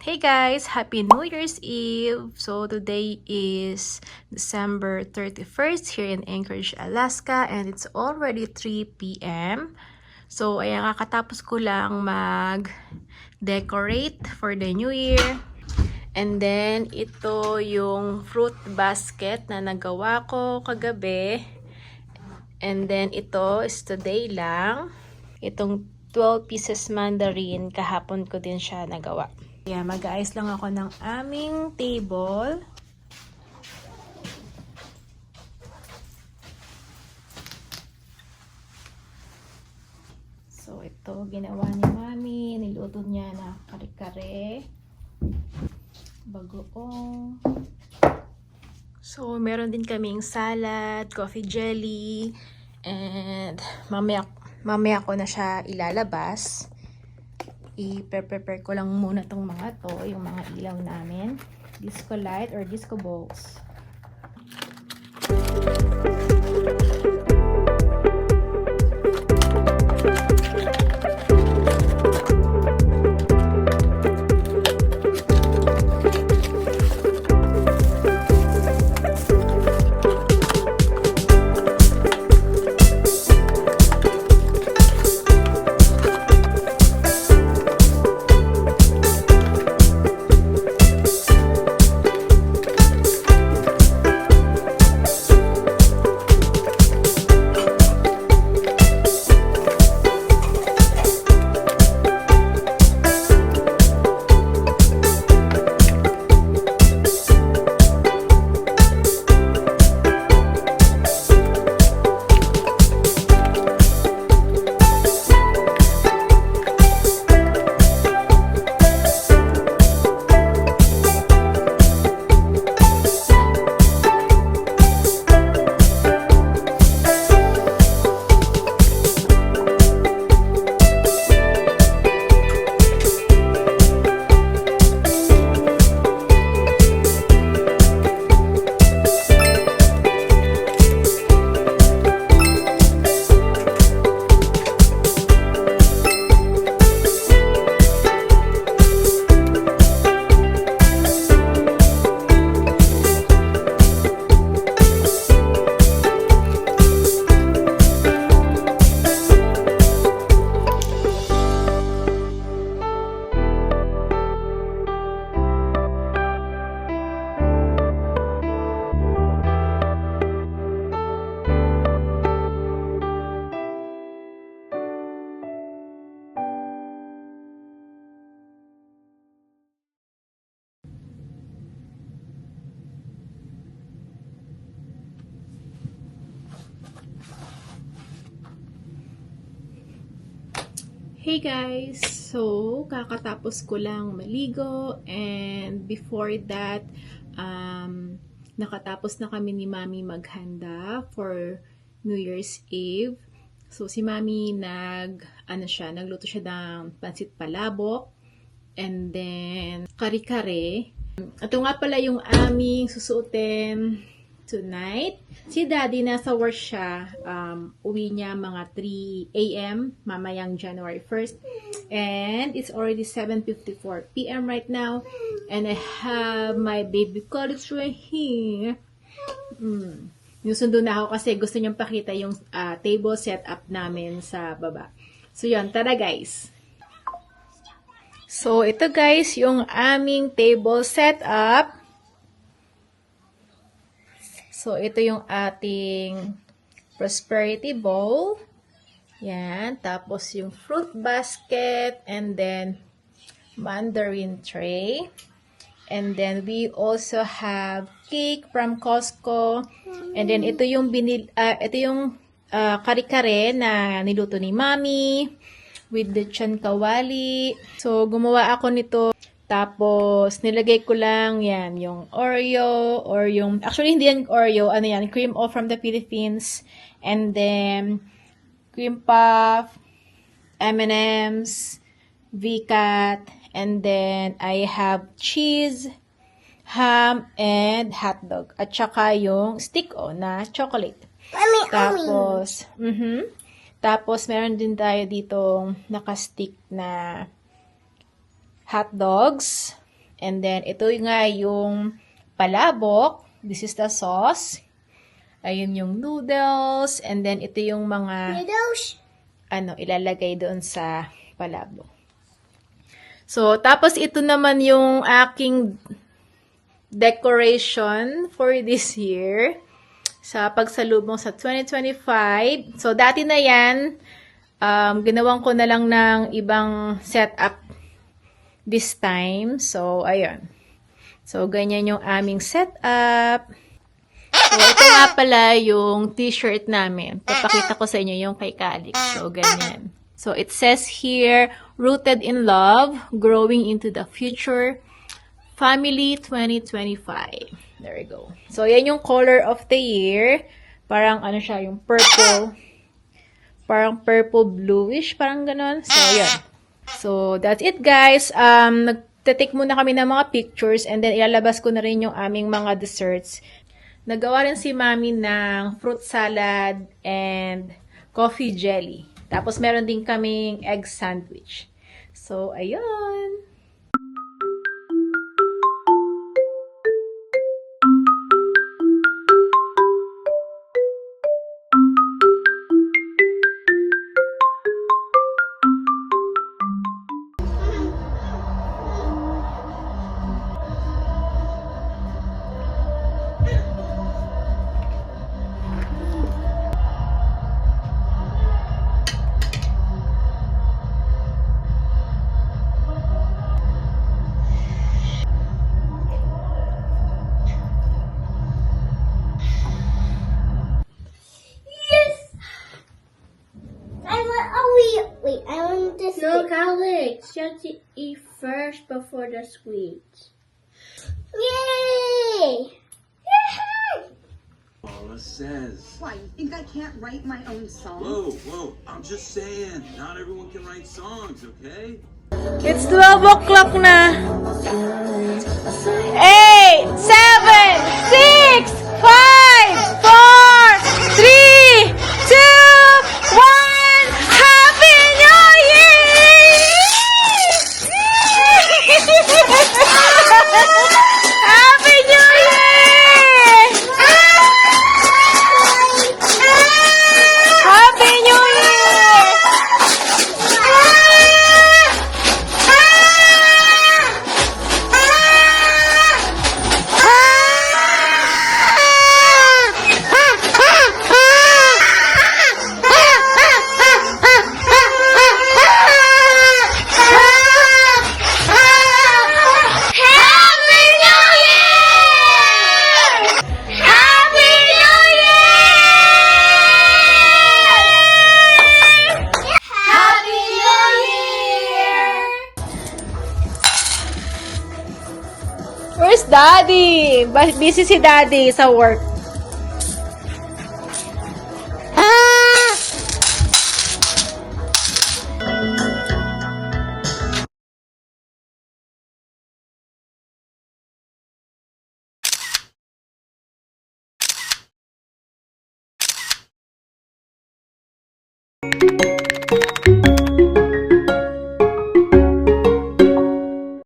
Hey guys! Happy New Year's Eve! So today is December 31st here in Anchorage, Alaska, and it's already 3 p.m. So ayan, kakatapos ko lang mag-decorate for the New Year. And then ito yung fruit basket na nagawa ko kagabi. And then ito is today lang. Itong 12 pieces mandarin, kahapon ko din siya nagawa. Yeah, mag-aayos lang ako ng aming table. So, ito, ginawa ni Mami. Niluto niya na kare-kare. Bagoong. So, meron din kaming salad, coffee jelly, and mamaya ko na siya ilalabas. I-prepare ko lang muna tong mga to, yung mga ilaw namin. Disco light or disco balls. Hey guys! So, kakatapos ko lang maligo, and before that, nakatapos na kami ni Mami maghanda for New Year's Eve. So, si Mami nagluto siya ng pansit palabok, and then kare-kare. Ito nga pala yung aming susuotin tonight. Si Daddy nasa work siya. Uwi niya mga 3 a.m. mamayang January 1st. And it's already 7:54 p.m. right now. And I have my baby clothes right here. Nusundo na ako kasi gusto niyang pakita yung table setup namin sa baba. So yun, tara guys. So ito guys, yung aming table setup. So, ito yung ating prosperity bowl. Yan. Tapos, yung fruit basket. And then, mandarin tray. And then, we also have cake from Costco. And then, ito yung kare-kare na niluto ni Mami. with the chankawali. So, gumawa ako nito. Tapos, nilagay ko lang yan, yung Oreo, or yung, actually, hindi yan Oreo, ano yan, cream o from the Philippines. And then, cream puff, M&M's, VCAT, and then, I have cheese, ham, and hotdog. At saka yung stick na chocolate. Tapos, tapos, meron din tayo ditong naka-stick na hot dogs. And then, ito nga yung palabok. This is the sauce. Ayun yung noodles. And then, ito yung mga ilalagay doon sa palabok. So, tapos ito naman yung aking decoration for this year sa pagsalubong sa 2025. So, dati na yan, ginawan ko na lang ng ibang setup this time. So, ayun. So, ganyan yung aming setup. So, ito nga pala yung t-shirt namin. Papakita ko sa inyo yung kay Calix. So, ganyan. So, it says here, Rooted in Love, Growing into the Future, Family 2025. There we go. So, yan yung color of the year. Parang, ano siya, yung purple. Parang purple bluish, parang ganon. So, yan. So, that's it guys. Nagtitake muna kami ng mga pictures and then ilalabas ko na rin yung aming mga desserts. Nagawa rin si Mami ng fruit salad and coffee jelly. Tapos meron din kaming egg sandwich. So, ayun. I want this. No, Alex, you have to eat first before the sweets. Yay! Paula says. Why, you think I can't write my own songs? Whoa, I'm just saying, not everyone can write songs, okay? It's 12 o'clock na. 8, 7, 6, 5, 4, 3, 2, 1. Happy New Year! Happy New Year! Happy New Year! Where's Daddy? Busy si Daddy sa work.